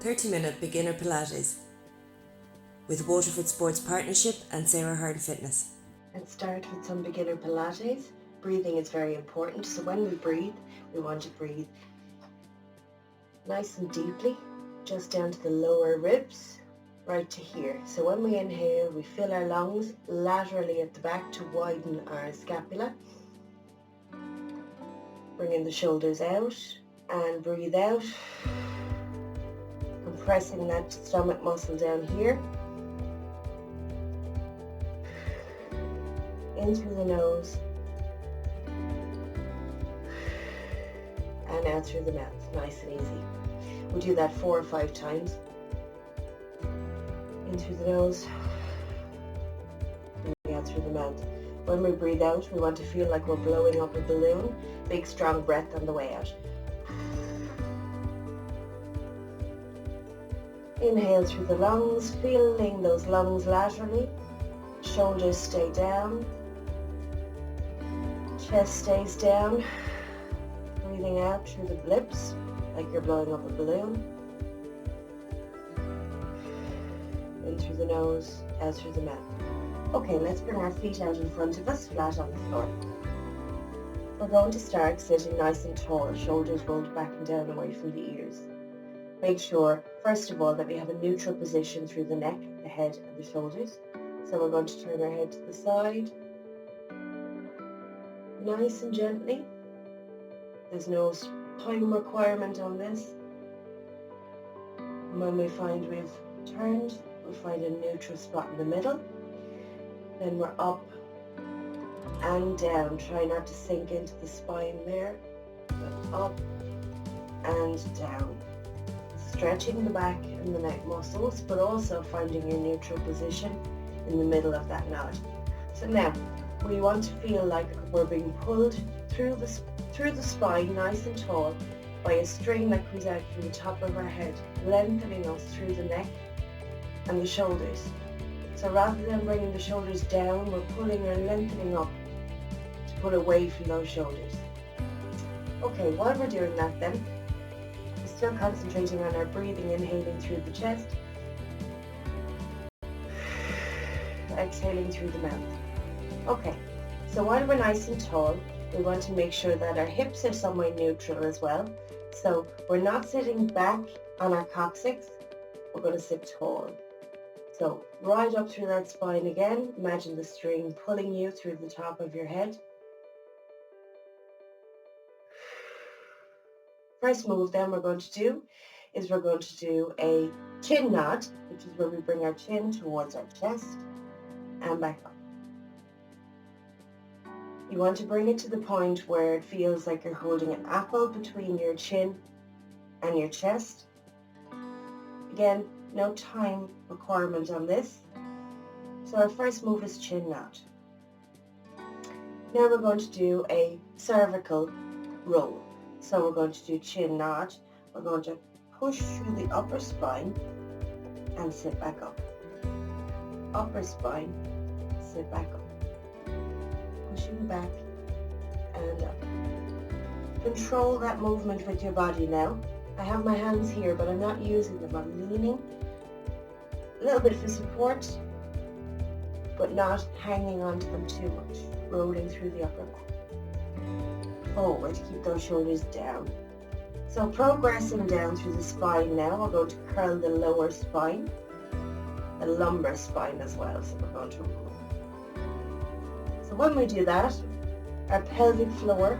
30-minute beginner Pilates with Waterford Sports Partnership and Sarah Hearn Fitness. Let's start with some beginner Pilates. Breathing is very important, so when we breathe, we want to breathe nice and deeply, just down to the lower ribs, right to here. So when we inhale, we fill our lungs laterally at the back to widen our scapula. Bringing the shoulders out and breathe out, compressing that stomach muscle down here. In through the nose and out through the mouth, nice and easy. We'll do that 4 or 5 times. In through the nose, and out through the mouth. When we breathe out, we want to feel like we're blowing up a balloon. Big strong breath on the way out. Inhale through the lungs, filling those lungs laterally. Shoulders stay down. Chest stays down. Breathing out through the lips like you're blowing up a balloon. In through the nose, out through the mouth. Okay, let's bring our feet out in front of us, flat on the floor. We're going to start sitting nice and tall, shoulders rolled back and down away from the ears. Make sure, first of all, that we have a neutral position through the neck, the head and the shoulders. So we're going to turn our head to the side, nice and gently. There's no time requirement on this. And when we find we've turned, we'll find a neutral spot in the middle. Then we're up and down. Try not to sink into the spine there. But up and down. Stretching the back and the neck muscles, but also finding your neutral position in the middle of that nod. So now, we want to feel like we're being pulled through the spine, nice and tall, by a string that comes out from the top of our head, lengthening us through the neck and the shoulders. So rather than bringing the shoulders down, we're pulling and lengthening up to pull away from those shoulders. Okay, while we're doing that then, we're still concentrating on our breathing, inhaling through the chest, exhaling through the mouth. Okay, so while we're nice and tall, we want to make sure that our hips are somewhere neutral as well. So we're not sitting back on our coccyx, we're going to sit tall. So right up through that spine again, imagine the string pulling you through the top of your head. First move then we're going to do is we're going to do a chin nod, which is where we bring our chin towards our chest and back up. You want to bring it to the point where it feels like you're holding an apple between your chin and your chest. Again, no time requirement on this. So our first move is chin nod. Now we're going to do a cervical roll. So we're going to do chin nod. We're going to push through the upper spine and sit back up. Upper spine, sit back up. Pushing back and up. Control that movement with your body now. I have my hands here, but I'm not using them. I'm leaning. A little bit for support, but not hanging onto them too much. Rolling through the upper back. Forward, keep those shoulders down. So progressing down through the spine now, we're going to curl the lower spine, the lumbar spine as well. So we're going to roll. So when we do that, our pelvic floor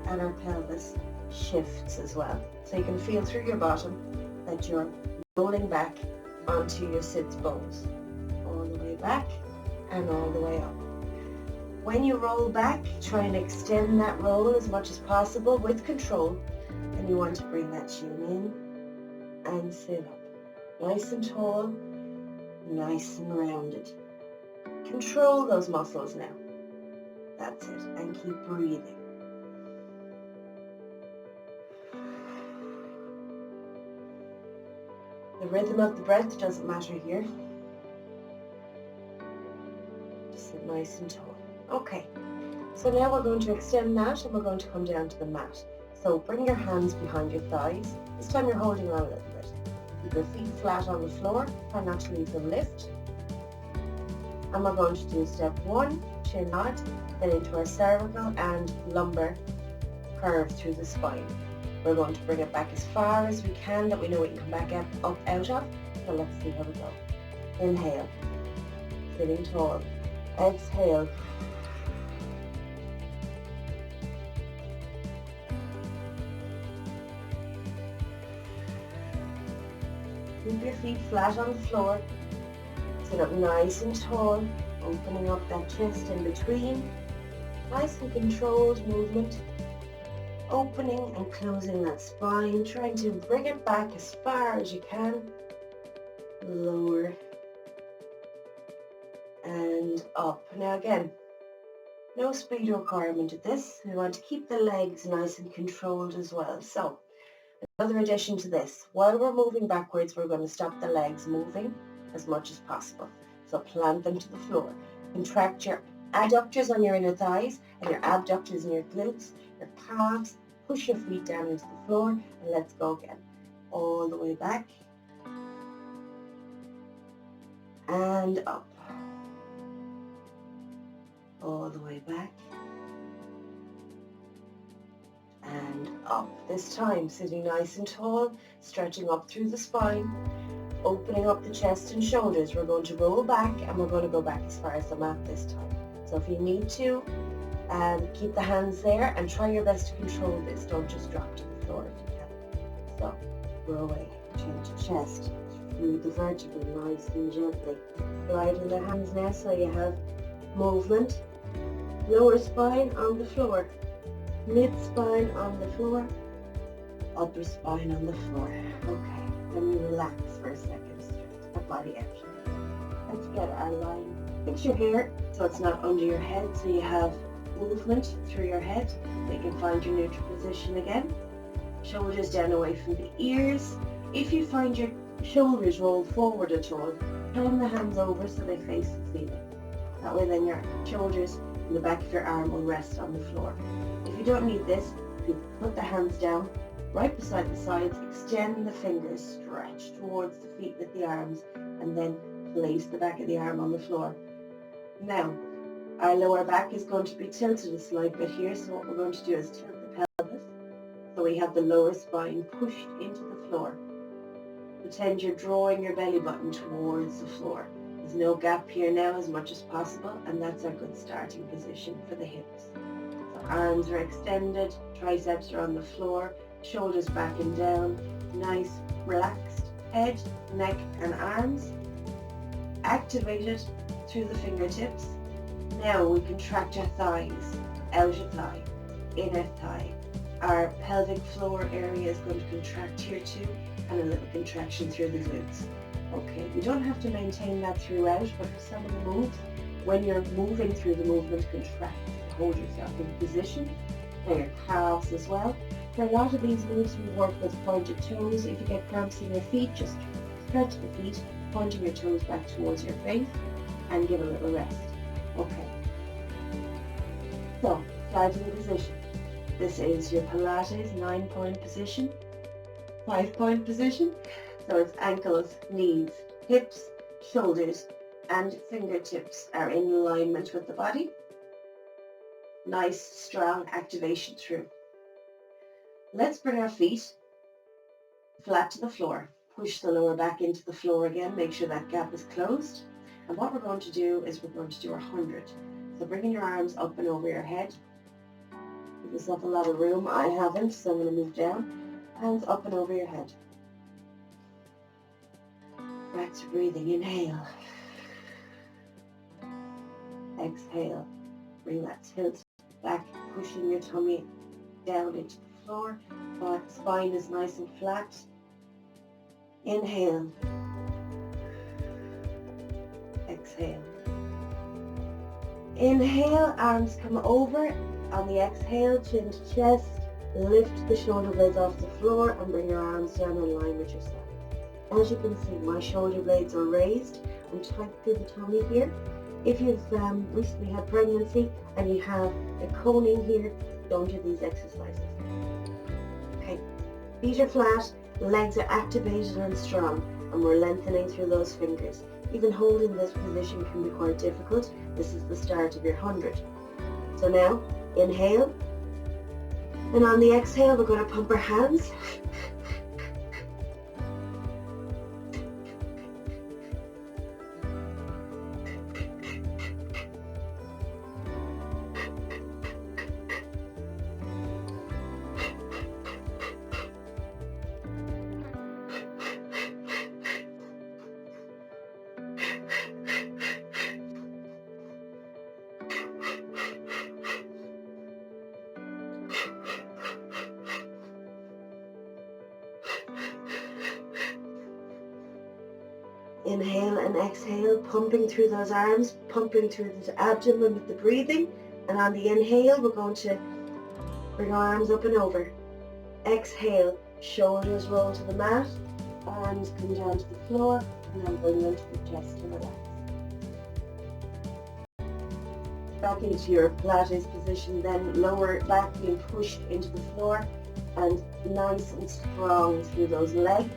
and our pelvis shifts as well. So you can feel through your bottom that you're rolling back onto your sits bones. All the way back and all the way up. When you roll back, try and extend that roll as much as possible with control. And you want to bring that chin in and sit up. Nice and tall, nice and rounded. Control those muscles now. That's it, and keep breathing. The rhythm of the breath doesn't matter here. Just sit nice and tall. Okay, so now we're going to extend that and we're going to come down to the mat. So bring your hands behind your thighs. This time you're holding on a little bit. Keep your feet flat on the floor. Try not to leave them lift. And we're going to do step 1, chin nod, then into our cervical and lumbar curve through the spine. We're going to bring it back as far as we can that we know we can come back up out of. So let's see how we go. Inhale, sitting tall. Exhale. Keep your feet flat on the floor. Sit up nice and tall, opening up that chest in between. Nice and controlled movement. Opening and closing that spine, trying to bring it back as far as you can. Lower and up. Now again, no speed requirement at this. We want to keep the legs nice and controlled as well. So, another addition to this, while we're moving backwards, we're going to stop the legs moving as much as possible. So plant them to the floor. Contract your adductors on your inner thighs and your abductors in your glutes, your calves. Push your feet down into the floor and let's go again. All the way back and up. All the way back and up. This time sitting nice and tall, stretching up through the spine, opening up the chest and shoulders. We're going to roll back and we're going to go back as far as the mat this time. So if you need to, keep the hands there and try your best to control this. Don't just drop to the floor if you can. So roll away, chin to chest, through the vertebrae nice and gently. Gliding the hands now so you have movement. Lower spine on the floor, mid spine on the floor, upper spine on the floor. Okay, then we relax for a second, stretch the body out. Let's get our line. Fix your hair so it's not under your head, so you have movement through your head. So you can find your neutral position again. Shoulders down away from the ears. If you find your shoulders roll forward at all, turn the hands over so they face the ceiling. That way then your shoulders and the back of your arm will rest on the floor. If you don't need this, you put the hands down right beside the sides, extend the fingers, stretch towards the feet with the arms, and then place the back of the arm on the floor. Now, our lower back is going to be tilted a slight bit here, so what we're going to do is tilt the pelvis, so we have the lower spine pushed into the floor. Pretend you're drawing your belly button towards the floor. There's no gap here now as much as possible, and that's a good starting position for the hips. So arms are extended, triceps are on the floor, shoulders back and down, nice relaxed head, neck and arms, activated through the fingertips. Now we contract our thighs, outer thigh, inner thigh. Our pelvic floor area is going to contract here too, and a little contraction through the glutes. Okay, you don't have to maintain that throughout, but for some of the moves, when you're moving through the movement, contract to hold yourself in position. Now your calves as well. For a lot of these moves, we work with pointed toes. If you get cramps in your feet, just stretch the feet, pointing your toes back towards your face, and give a little rest. Okay. So, starting position. This is your Pilates 9-point position, 5-point position. So it's ankles, knees, hips, shoulders, and fingertips are in alignment with the body. Nice, strong activation through. Let's bring our feet flat to the floor. Push the lower back into the floor again. Make sure that gap is closed. And what we're going to do is we're going to do 100. So bringing your arms up and over your head. Give yourself a lot of room. I haven't, so I'm going to move down. Hands up and over your head. Back to breathing. Inhale. Exhale. Bring that tilt back, pushing your tummy down into the floor. Spine is nice and flat. Inhale. Exhale. Inhale, arms come over. On the exhale, chin to chest. Lift the shoulder blades off the floor and bring your arms down in line with your side. As you can see, my shoulder blades are raised. I'm tight through the tummy here. If you've recently had pregnancy and you have a coning here, don't do these exercises. Okay, feet are flat, Legs are activated and strong, and we're lengthening through those fingers. Even holding this position can be quite difficult. This is the start of your 100. So now, inhale. And on the exhale, we're going to pump our hands. Inhale and exhale, pumping through those arms, pumping through the abdomen with the breathing. And on the inhale, we're going to bring our arms up and over. Exhale, shoulders roll to the mat, arms come down to the floor, and then bring them to the chest and relax. Back into your Pilates position, then lower back being pushed into the floor, and nice and strong through those legs.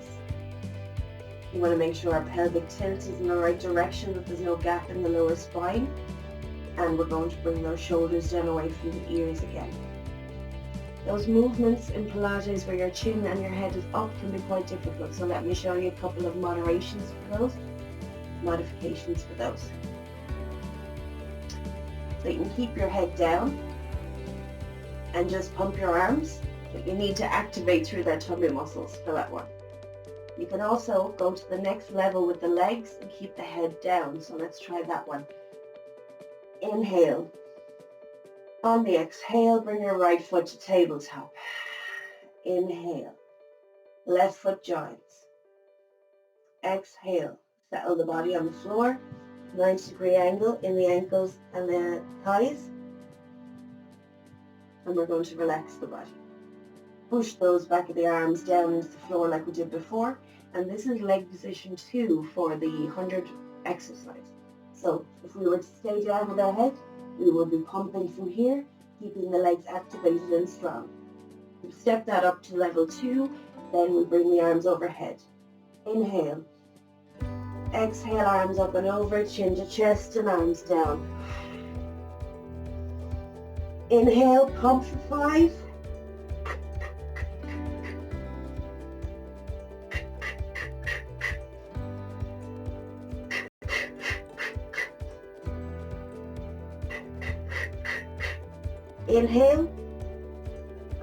You want to make sure our pelvic tilt is in the right direction, that there's no gap in the lower spine. And we're going to bring those shoulders down away from the ears again. Those movements in Pilates where your chin and your head is up can be quite difficult. So let me show you a couple of modifications for those. So you can keep your head down and just pump your arms, but you need to activate through their tummy muscles for that one. You can also go to the next level with the legs and keep the head down. So let's try that one. Inhale. On the exhale, bring your right foot to tabletop. Inhale. Left foot joins. Exhale. Settle the body on the floor. 90-degree angle in the ankles and the thighs. And we're going to relax the body. Push those back of the arms down into the floor like we did before. And this is leg position 2 for the 100 exercise. So if we were to stay down with our head, we would be pumping from here, keeping the legs activated and strong. We step that up to level 2, then we bring the arms overhead. Inhale. Exhale, arms up and over, chin to chest and arms down. Inhale, pump for 5. Inhale,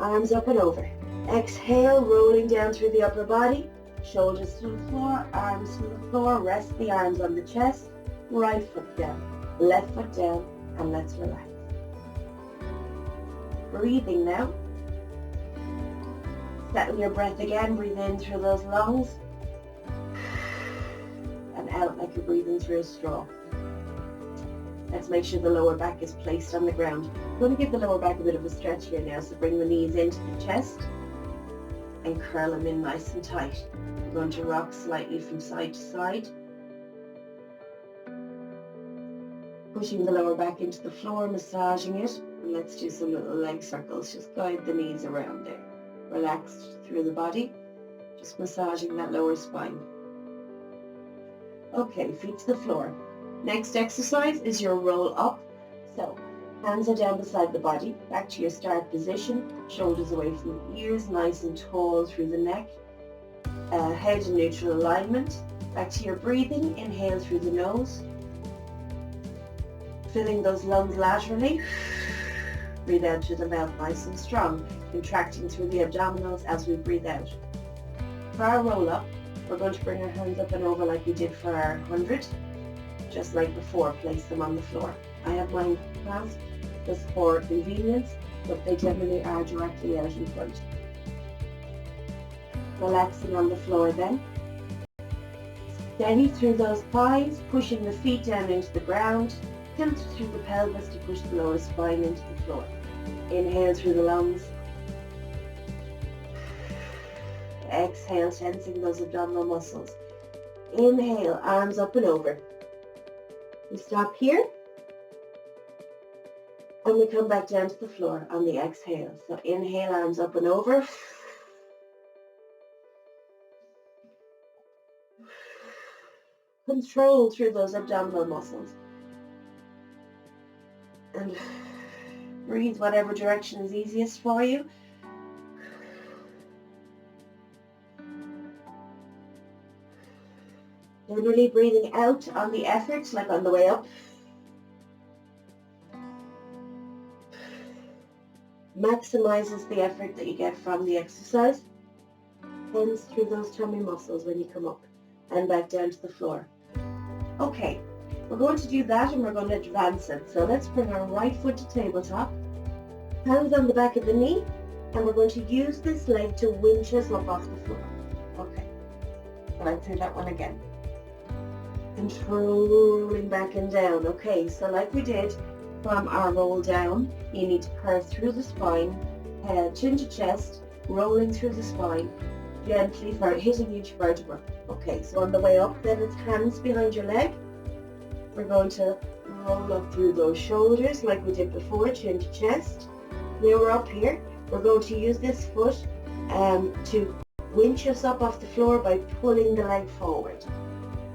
arms up and over. Exhale, rolling down through the upper body, shoulders to the floor, arms to the floor, rest the arms on the chest, right foot down, left foot down, and let's relax. Breathing now. Settle your breath again, breathe in through those lungs, and out like you're breathing through a straw. Let's make sure the lower back is placed on the ground. I'm going to give the lower back a bit of a stretch here now, so bring the knees into the chest and curl them in nice and tight. We're going to rock slightly from side to side. Pushing the lower back into the floor, massaging it, and let's do some little leg circles. Just guide the knees around there. Relaxed through the body, just massaging that lower spine. Okay, feet to the floor. Next exercise is your roll up. So, hands are down beside the body, back to your start position, shoulders away from the ears, nice and tall through the neck, head in neutral alignment. Back to your breathing, inhale through the nose, filling those lungs laterally. Breathe out through the mouth nice and strong, contracting through the abdominals as we breathe out. For our roll up, we're going to bring our hands up and over like we did for our 100. Just like before, place them on the floor. I have mine clasped just for convenience, but they generally are directly out in front. Relaxing on the floor then. Steady through those thighs, pushing the feet down into the ground. Tilt through the pelvis to push the lower spine into the floor. Inhale through the lungs. Exhale, tensing those abdominal muscles. Inhale, arms up and over. We stop here, and we come back down to the floor on the exhale. So inhale, arms up and over. Control through those abdominal muscles. And breathe whatever direction is easiest for you. Generally breathing out on the effort, like on the way up. Maximizes the effort that you get from the exercise. Hence through those tummy muscles when you come up and back down to the floor. Okay, we're going to do that and we're going to advance it. So let's bring our right foot to tabletop, hands on the back of the knee, and we're going to use this leg to winch us up off the floor. Okay, so let's do that one again. Controlling back and down. Okay, so like we did from our roll down, you need to curve through the spine, head, chin to chest, rolling through the spine, gently for hitting each vertebra. Okay, so on the way up then it's hands behind your leg. We're going to roll up through those shoulders like we did before, chin to chest. Now we're up here. We're going to use this foot to winch us up off the floor by pulling the leg forward.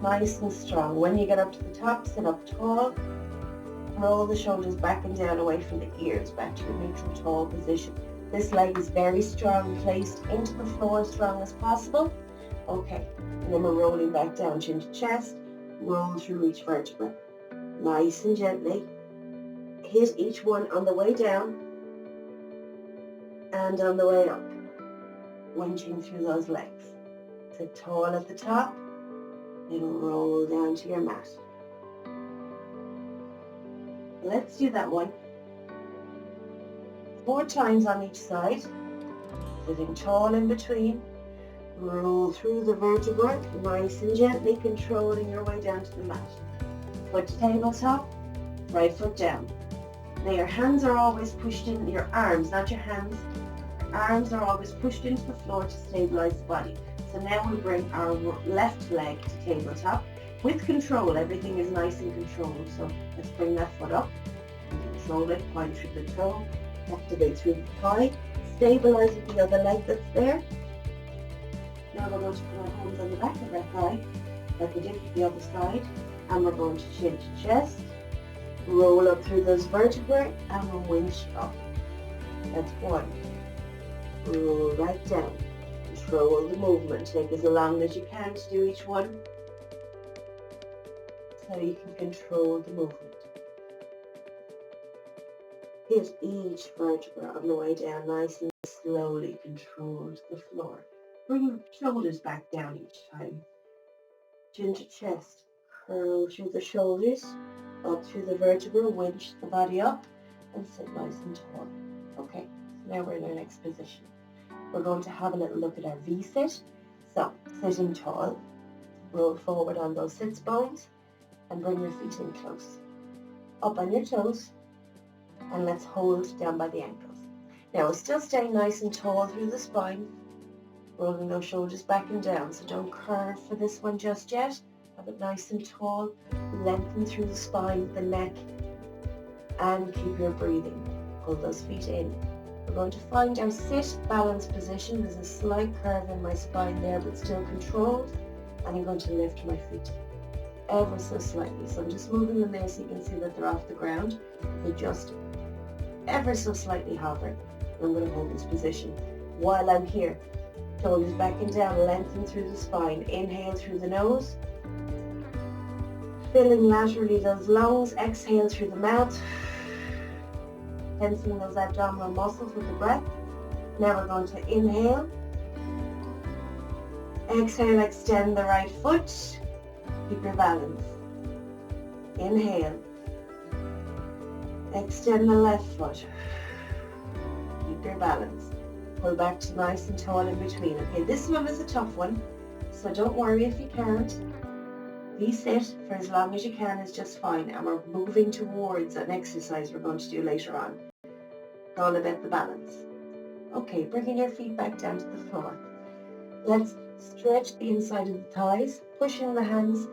Nice and strong. When you get up to the top, sit up tall. Roll the shoulders back and down away from the ears, back to your neutral tall position. This leg is very strong, placed into the floor as strong as possible. Okay, and then we're rolling back down, chin to chest, roll through each vertebra. Nice and gently. Hit each one on the way down and on the way up. Winching through those legs. Sit tall at the top, then roll down to your mat. Let's do that one 4 times on each side. Sitting tall in between. Roll through the vertebra, nice and gently, controlling your way down to the mat. Foot to tabletop, right foot down. Now your hands are always pushed in, your arms, not your hands. Your arms are always pushed into the floor to stabilize the body. So now we bring our left leg to tabletop. With control, everything is nice and controlled. So let's bring that foot up and control it, point through the toe, activate through the thigh, stabilizing the other leg that's there. Now we're going to put our hands on the back of our thigh, like we did with the other side, and we're going to chin to chest, roll up through those vertebrae, and we'll winch up. That's 1. Roll right down. Control the movement. Take as long as you can to do each one, so you can control the movement. Hit each vertebra on the way down, nice and slowly control the floor. Bring your shoulders back down each time. Chin to chest, curl through the shoulders, up through the vertebra, winch the body up, and sit nice and tall. Okay, so now we're in our next position. We're going to have a little look at our V-sit. So, sitting tall, roll forward on those sits bones, and bring your feet in close. Up on your toes, and let's hold down by the ankles. Now we're still staying nice and tall through the spine, rolling those shoulders back and down, so don't curve for this one just yet. Have it nice and tall, lengthen through the spine, the neck, and keep your breathing. Pull those feet in. We're going to find our sit balance position. There's a slight curve in my spine there, but still controlled, and I'm going to lift my feet ever so slightly. So I'm just moving them there so you can see that they're off the ground. They just ever so slightly hover. I'm going to hold this position while I'm here. Shoulders back and down, lengthen through the spine. Inhale through the nose, filling laterally those lungs. Exhale through the mouth, tensing those abdominal muscles with the breath. Now we're going to inhale. Exhale, extend the right foot. Keep your balance. Inhale. Extend the left foot. Keep your balance. Pull back to nice and tall in between. Okay, this one is a tough one, so don't worry if you can't. V-sit for as long as you can is just fine, and we're moving towards an exercise we're going to do later on. It's all about the balance. Okay, bringing your feet back down to the floor. Let's stretch the inside of the thighs, pushing the hands,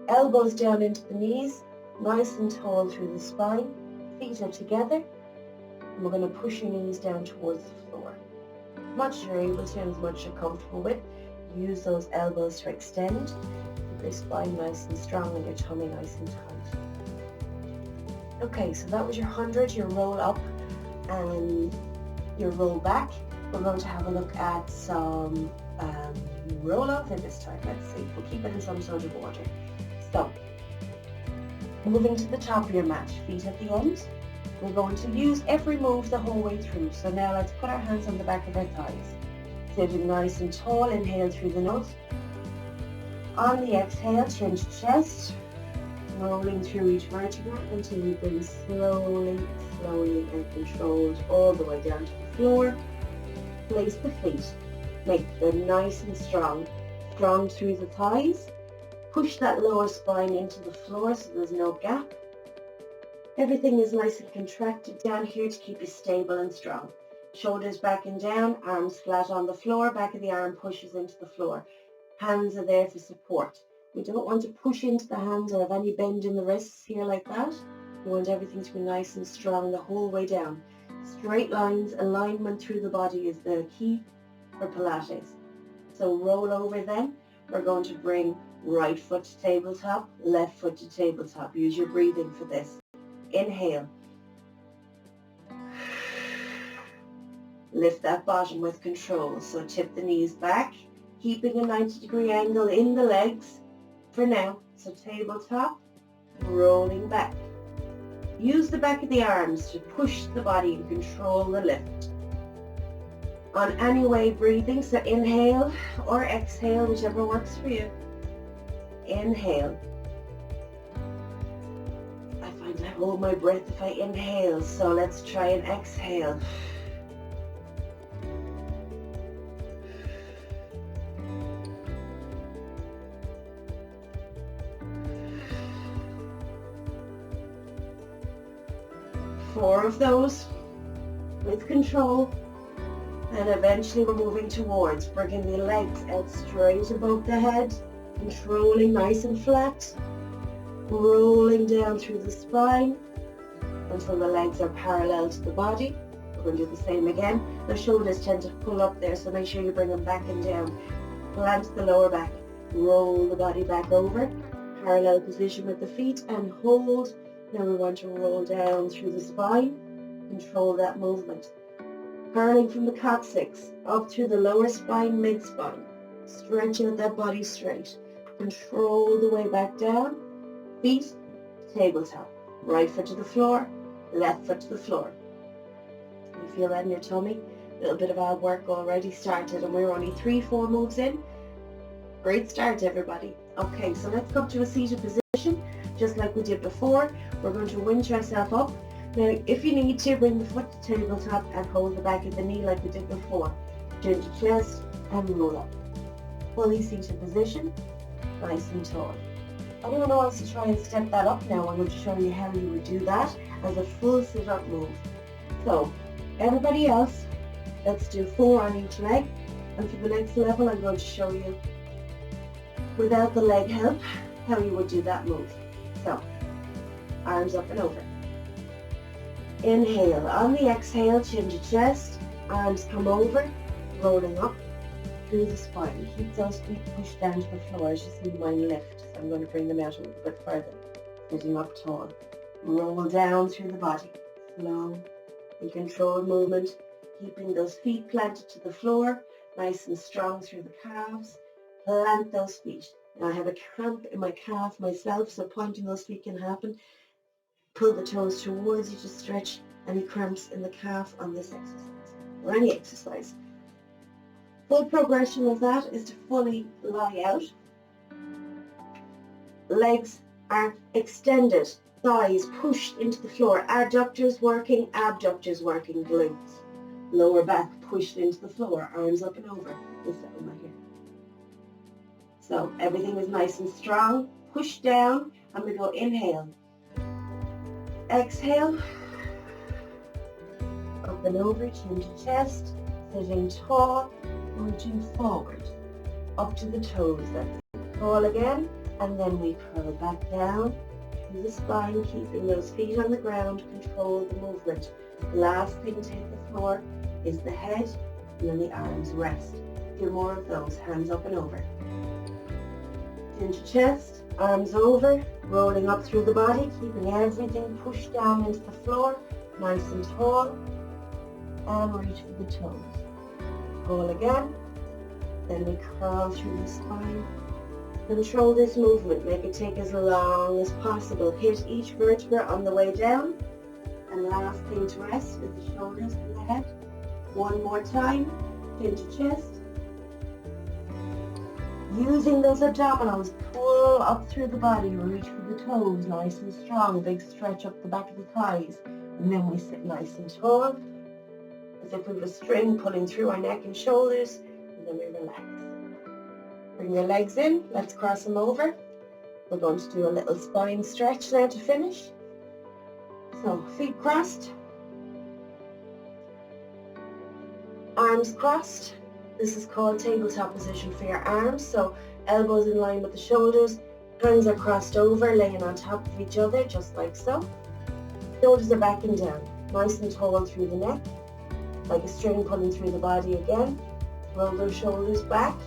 elbows down into the knees, nice and tall through the spine. Feet are together, and we're going to push your knees down towards the floor. As much as you're able to, and as much as you're comfortable with. Use those elbows to extend. Keep your spine nice and strong and your tummy nice and tight. Okay, so that was your 100, your roll up and your roll back. We're going to have a look at some roll up for this time. Let's see, we'll keep it in some sort of order. So, moving to the top of your mat, feet at the end. We're going to use every move the whole way through. So now let's put our hands on the back of our thighs. Sitting nice and tall, inhale through the nose. On the exhale, chin to chest, rolling through each vertebra until we bring slowly and controlled all the way down to the floor. Place the feet, make them nice and strong. Strong through the thighs. Push that lower spine into the floor so there's no gap. Everything is nice and contracted down here to keep you stable and strong. Shoulders back and down, arms flat on the floor, back of the arm pushes into the floor. Hands are there for support. We don't want to push into the hands or have any bend in the wrists here like that. We want everything to be nice and strong the whole way down. Straight lines, alignment through the body is the key for Pilates. So roll over then. We're going to bring right foot to tabletop, left foot to tabletop. Use your breathing for this. Inhale. Lift that bottom with control. So tip the knees back, keeping a 90-degree angle in the legs for now. So tabletop, rolling back. Use the back of the arms to push the body and control the lift. On any way breathing, so inhale or exhale, whichever works for you. Inhale. I find I hold my breath if I inhale, so let's try and exhale. Four of those with control, and eventually we're moving towards bringing the legs out straight above the head, controlling nice and flat, rolling down through the spine until the legs are parallel to the body. We're going to do the same again. The shoulders tend to pull up there, so make sure you bring them back and down. Plant the lower back, roll the body back over, parallel position with the feet, and hold. Now we want to roll down through the spine, control that movement. Curling from the coccyx up through the lower spine, mid-spine. Stretch out that body straight. Control the way back down. Feet, tabletop. Right foot to the floor, left foot to the floor. You feel that in your tummy? A little bit of ab work already started, and we're only 3-4 moves in. Great start, everybody. Okay, so let's come to a seated position, just like we did before. We're going to winch ourselves up. Now, if you need to, bring the foot to tabletop and hold the back of the knee like we did before. Chin to chest and roll up. Fully seated position, nice and tall. Anyone who wants to try and step that up now, I'm going to show you how you would do that as a full sit-up move. So, everybody else, let's do 4 on each leg. And for the next level, I'm going to show you, without the leg help, how you would do that move. So, arms up and over. Inhale. On the exhale, chin to chest, arms come over, rolling up through the spine. Keep those feet pushed down to the floor as you see mine lift. So I'm going to bring them out a little bit further. Sitting up tall. Roll down through the body. Slow and controlled movement. Keeping those feet planted to the floor, nice and strong through the calves. Plant those feet. Now I have a cramp in my calf myself, so pointing those feet can happen. Pull the toes towards you to stretch any cramps in the calf on this exercise, or any exercise. Full progression of that is to fully lie out. Legs are extended, thighs pushed into the floor, adductors working, abductors working, glutes. Lower back pushed into the floor, arms up and over. This down right here. So everything is nice and strong. Push down, and we go inhale. Exhale, up and over, chin to chest, sitting tall, reaching forward, up to the toes then. Tall again, and then we curl back down through the spine, keeping those feet on the ground, control the movement. Last thing to hit the floor is the head, and then the arms rest. Do more of those, hands up and over. Chin to chest, arms over, rolling up through the body, keeping everything pushed down into the floor, nice and tall, and reach for the toes. Tall again, then we curl through the spine. Control this movement, make it take as long as possible. Hit each vertebra on the way down, and last thing to rest is the shoulders and the head. One more time, chin to chest. Using those abdominals, pull up through the body, reach for the toes, nice and strong, big stretch up the back of the thighs. And then we sit nice and tall, as if we have a string pulling through our neck and shoulders, and then we relax. Bring your legs in, let's cross them over. We're going to do a little spine stretch now to finish. So, feet crossed, arms crossed. This is called tabletop position for your arms. So elbows in line with the shoulders, hands are crossed over, laying on top of each other, just like so. Shoulders are back and down, nice and tall through the neck, like a string pulling through the body again. Roll those shoulders back,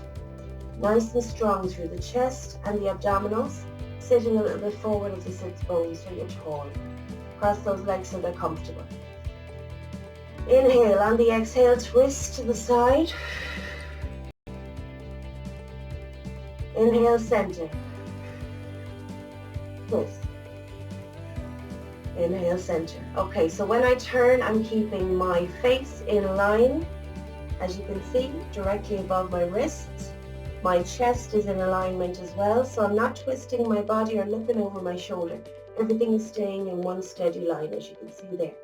nice and strong through the chest and the abdominals, sitting a little bit forward of the sits bones so you're tall. Cross those legs so they're comfortable. Inhale, on the exhale, twist to the side. Inhale, center. Twist. Inhale, center. Okay, so when I turn, I'm keeping my face in line, as you can see, directly above my wrists. My chest is in alignment as well, so I'm not twisting my body or looking over my shoulder. Everything is staying in one steady line, as you can see there.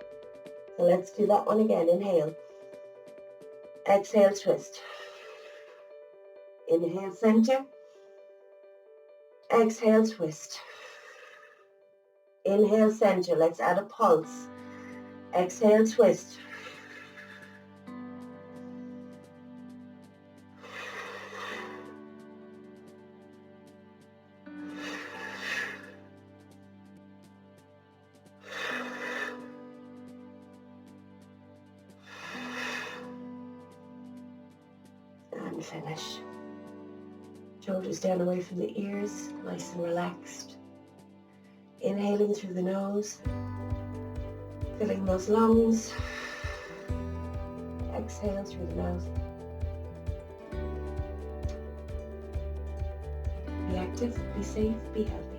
So let's do that one again. Inhale. Exhale, twist. Inhale, center. Exhale, twist. Inhale, center. Let's add a pulse. Exhale, twist. And finish. Shoulders down away from the ears, nice and relaxed. Inhaling through the nose, filling those lungs. Exhale through the nose. Be active, be safe, be healthy.